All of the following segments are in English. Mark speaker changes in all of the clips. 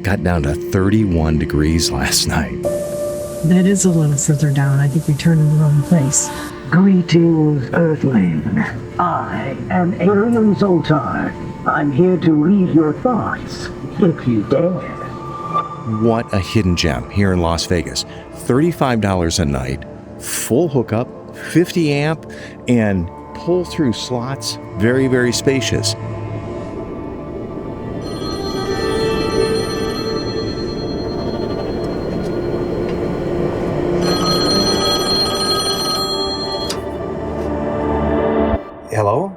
Speaker 1: Got down to 31 degrees last night.
Speaker 2: That is a little further down. I think we turned in the wrong place.
Speaker 3: Greetings, Earthling. I am Alien Zoltar. I'm here to read your thoughts, if you dare.
Speaker 1: What a hidden gem here in Las Vegas. $35 a night, full hookup, 50 amp, and pull-through slots. Very, very spacious. Hello?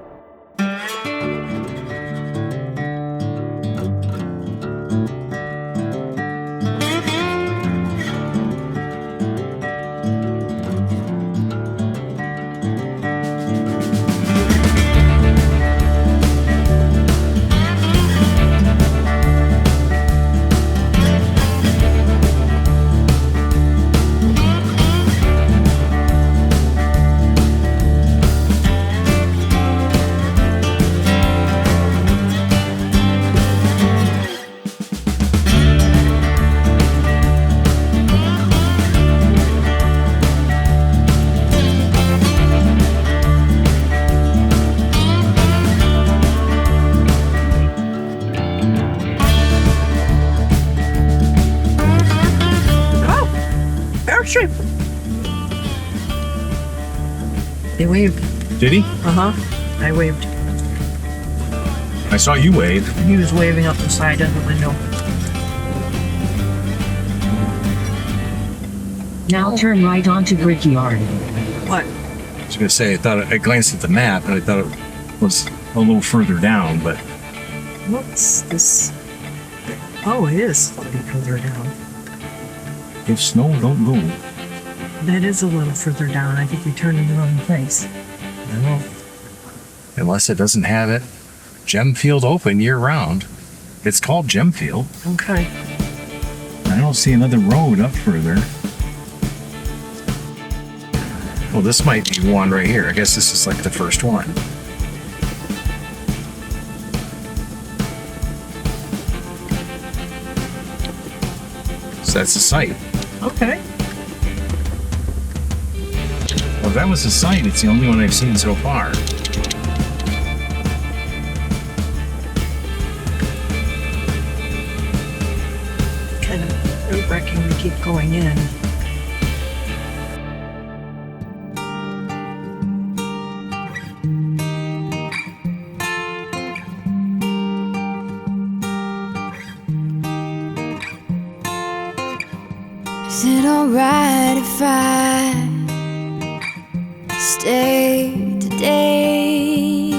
Speaker 2: Airstream. They waved.
Speaker 4: Did he?
Speaker 2: I waved.
Speaker 4: I saw you wave.
Speaker 2: He was waving up the side of the window.
Speaker 5: Now turn right onto Brickyard.
Speaker 2: What?
Speaker 4: I was going to say, I glanced at the map and I thought it was a little further down, but
Speaker 2: What's this? Oh, it is a little further down.
Speaker 4: if snow don't go,
Speaker 2: That is a little further down. I think we turned in the wrong place.
Speaker 4: well, unless it doesn't have it Gemfield open year round. It's called Gemfield.
Speaker 2: Okay.
Speaker 4: I don't see another road up further. Well, this might be one right here. I guess this is like the first one. So that's the site.
Speaker 2: Okay.
Speaker 4: Well, if that was the site, it's the only one I've seen so far.
Speaker 2: Kind of nerve-wracking to keep going in.
Speaker 6: Is it alright if I stay today?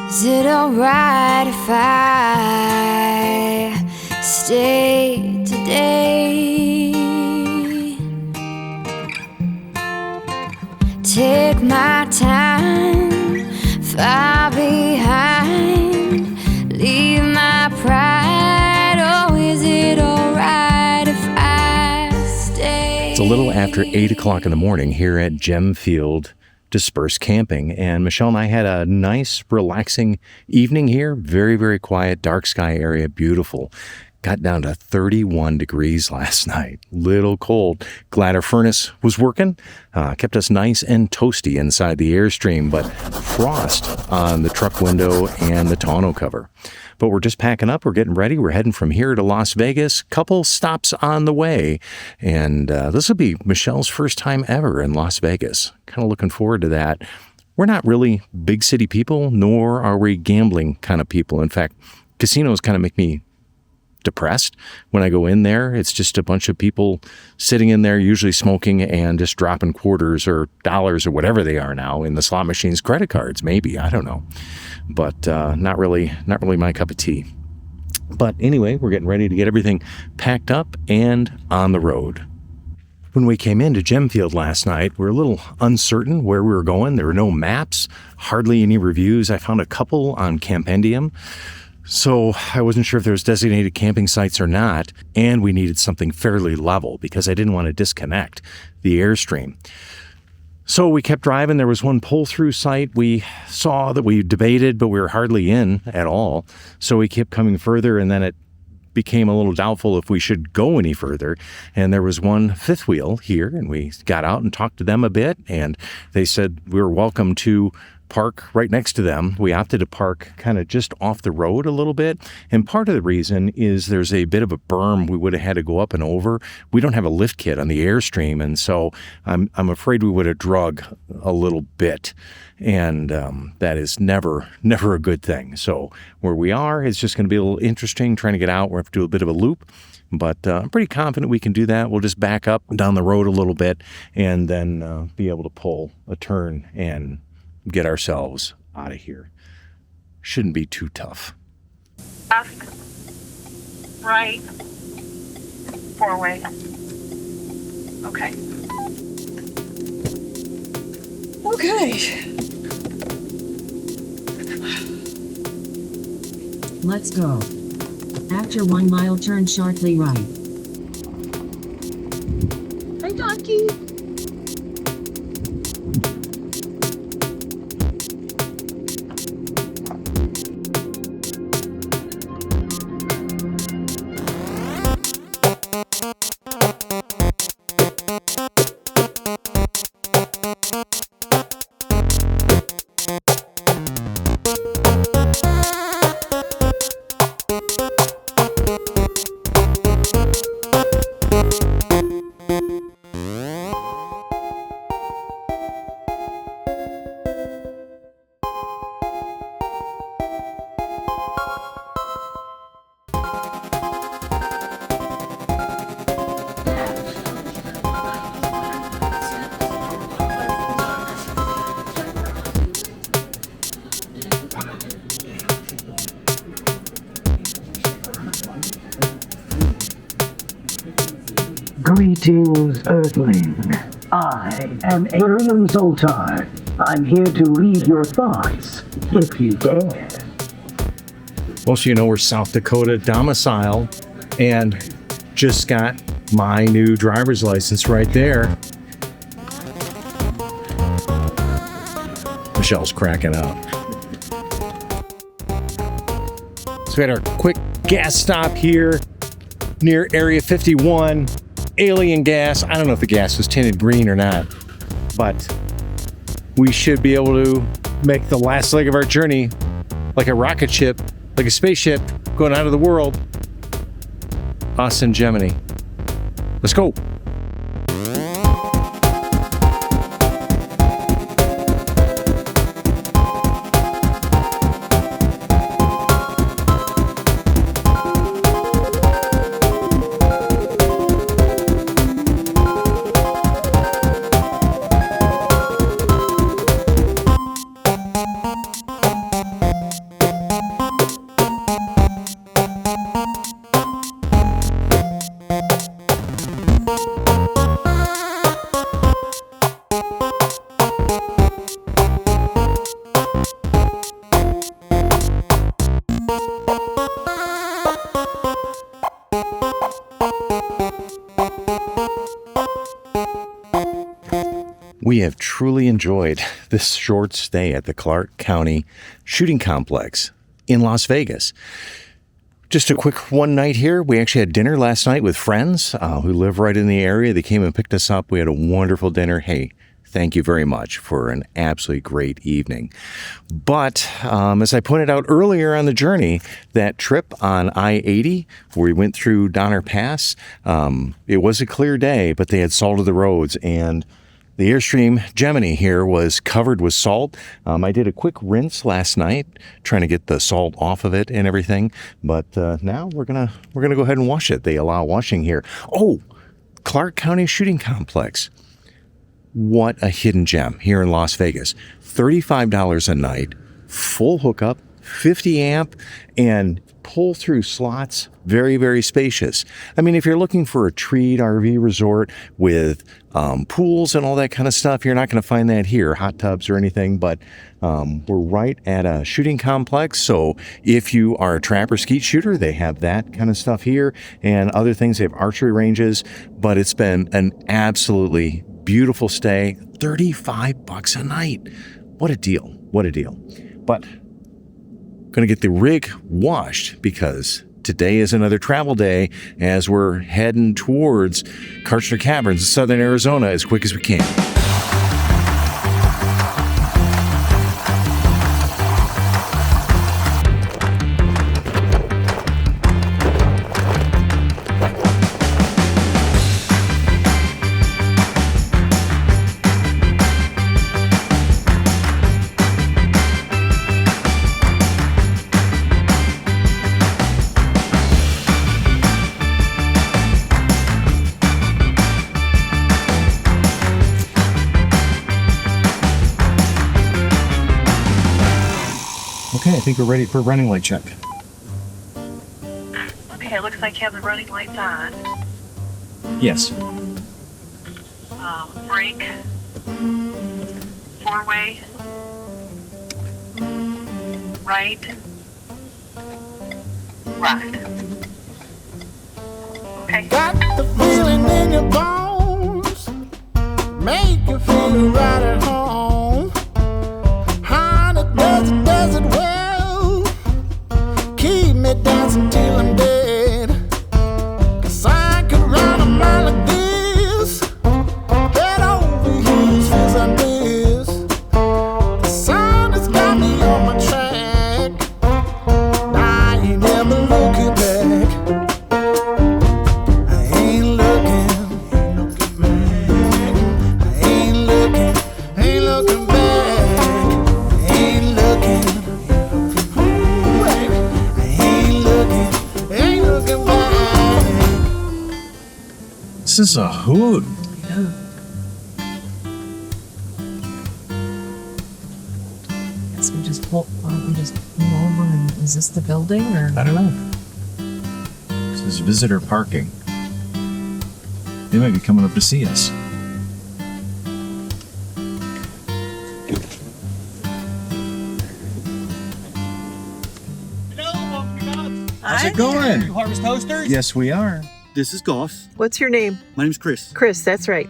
Speaker 6: Is it alright if I stay today? Take my time, far behind, leave my pride. Oh, is it alright if I stay?
Speaker 1: It's a little after 8 o'clock in the morning here at Gemfield Dispersed Camping, and Michelle and I had a nice, relaxing evening here. Very, very quiet, dark sky area, beautiful. Got down to 31 degrees last night. Little cold. Glad our furnace was working. Kept us nice and toasty inside the Airstream, but frost on the truck window and the tonneau cover. But we're just packing up. We're getting ready. We're heading from here to Las Vegas. Couple stops on the way. And this will be Michelle's first time ever in Las Vegas. Kind of looking forward to that. We're not really big city people, nor are we gambling kind of people. In fact, casinos kind of make me depressed when I go in there. It's just a bunch of people sitting in there, usually smoking and just dropping quarters or dollars or whatever they are now in the slot machines, credit cards, maybe, I don't know, but not really my cup of tea. But anyway, we're getting ready to get everything packed up and on the road. When we came into Gemfield last night, we were a little uncertain where we were going. There were no maps, hardly any reviews. I found a couple on Campendium. So I wasn't sure if there was designated camping sites or not, and we needed something fairly level because I didn't want to disconnect the Airstream. So we kept driving. There was one pull-through site we saw that we debated, but we were hardly in at all. So we kept coming further, and then it became a little doubtful if we should go any further. And there was one fifth wheel here, and we got out and talked to them a bit, and they said we were welcome to park right next to them. We opted to park kind of just off the road a little bit. And part of the reason is there's a bit of a berm we would have had to go up and over. We don't have a lift kit on the Airstream, and so I'm afraid we would have drug a little bit. And that is never a good thing. So where we are, it's just going to be a little interesting trying to get out. We'll have to do a bit of a loop. But I'm pretty confident we can do that. We'll just back up down the road a little bit and then be able to pull a turn and get ourselves out of here. Shouldn't be too tough.
Speaker 7: Left, right, forward. Okay.
Speaker 2: Okay.
Speaker 5: Let's go. After 1 mile, turn sharply right.
Speaker 2: Hey, donkey.
Speaker 3: Greetings, Earthling. I am Alien Zoltar. I'm here to read your thoughts, if you dare.
Speaker 1: Most of you know we're South Dakota domicile and just got my new driver's license right there. Michelle's cracking up. So we had our quick gas stop here near Area 51. Alien gas. I don't know if the gas was tinted green or not, but we should be able to make the last leg of our journey like a rocket ship, like a spaceship going out of the world. Us and Gemini. Let's go. We have truly enjoyed this short stay at the Clark County Shooting Complex in Las Vegas. Just a quick one night here. We actually had dinner last night with friends who live right in the area. They came and picked us up. We had a wonderful dinner. Hey, thank you very much for an absolutely great evening. But as I pointed out earlier on the journey, that trip on I-80 where we went through Donner Pass, it was a clear day, but they had salted the roads, and the Airstream Gemini here was covered with salt. I did a quick rinse last night, trying to get the salt off of it and everything. But now we're gonna go ahead and wash it. They allow washing here. Oh, Clark County Shooting Complex. What a hidden gem here in Las Vegas. $35 a night, full hookup, 50 amp, and pull through slots. Very, very spacious. I mean, if you're looking for a treat RV resort with pools and all that kind of stuff, you're not going to find that here, hot tubs or anything, but we're right at a shooting complex. So if you are a trap or skeet shooter, they have that kind of stuff here, and other things. They have archery ranges, but it's been an absolutely beautiful stay, $35 a night. What a deal. What a deal. But going to get the rig washed because today is another travel day as we're heading towards Kartchner Caverns, southern Arizona, as quick as we can.
Speaker 4: Okay, I think we're ready for a running light check.
Speaker 7: Okay, it looks like you have the running lights on.
Speaker 4: Yes.
Speaker 7: Brake. Four-way. Right. Left. Okay.
Speaker 8: Got the feeling in your bones, make you feel right at home. Honey, does it well, keep me dancing till I'm dead. 'Cause I could run a mile like this, head over heels, feels like this. The sun has got me on my track, I ain't never looking back. I ain't looking back. I ain't looking back. I ain't looking back.
Speaker 4: This is a hoot.
Speaker 2: Yeah. Guess we just pull over and is this the building or?
Speaker 4: I don't know. This is visitor parking. They might be coming up to see us. How's it going?
Speaker 9: Harvest Toasters?
Speaker 4: Yes, we are.
Speaker 9: This is Goff's.
Speaker 2: What's your name?
Speaker 9: My name's Chris.
Speaker 2: Chris, that's right.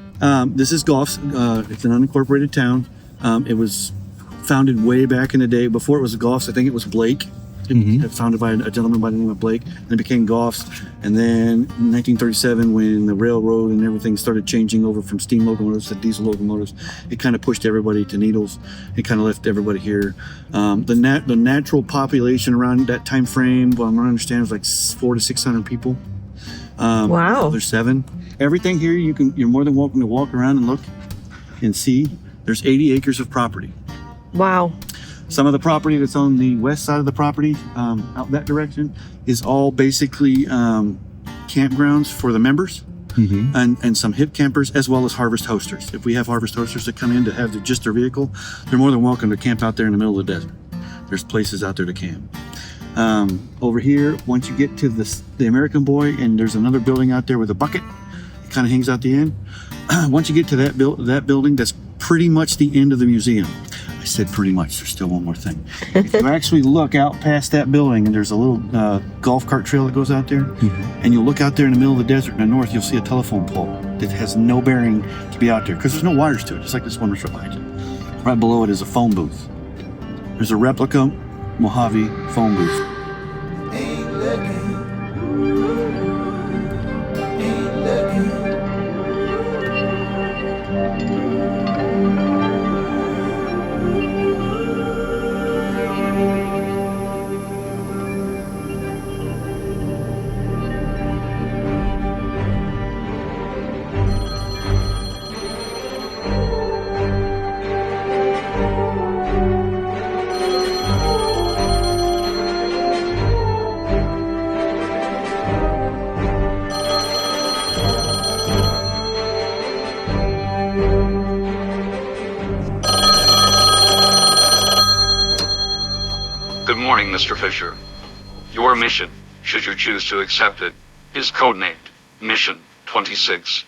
Speaker 9: This is Goff's. It's an unincorporated town. It was founded way back in the day. Before it was Goff's, I think it was Blake. It was founded by a gentleman by the name of Blake. And it became Goff's. And then in 1937, when the railroad and everything started changing over from steam locomotives to diesel locomotives, it kind of pushed everybody to needles. It kind of left everybody here. The natural population around that time frame, well, I'm understanding, was like 400 to 600 people.
Speaker 2: Wow.
Speaker 9: There's 7. Everything here, you're more than welcome to walk around and look and see. There's 80 acres of property.
Speaker 2: Wow.
Speaker 9: Some of the property that's on the west side of the property, out that direction, is all basically campgrounds for the members and some hip campers, as well as harvest hosters. If we have harvest hosters that come in to have just their vehicle, they're more than welcome to camp out there in the middle of the desert. There's places out there to camp. Over here, once you get to the American Boy, and there's another building out there with a bucket, it kind of hangs out the end. Once you get to that building, that's pretty much the end of the museum. I said pretty much, there's still one more thing. If you actually look out past that building, and there's a little golf cart trail that goes out there, and you'll look out there in the middle of the desert in the north, you'll see a telephone pole that has no bearing to be out there, because there's no wires to it, just like this one right behind you. Right below it is a phone booth. There's a replica Mojave phone booth.
Speaker 8: Ain't looking. Ain't looking.
Speaker 10: Good morning, Mr. Fisher. Your mission, should you choose to accept it, is codenamed Mission 26.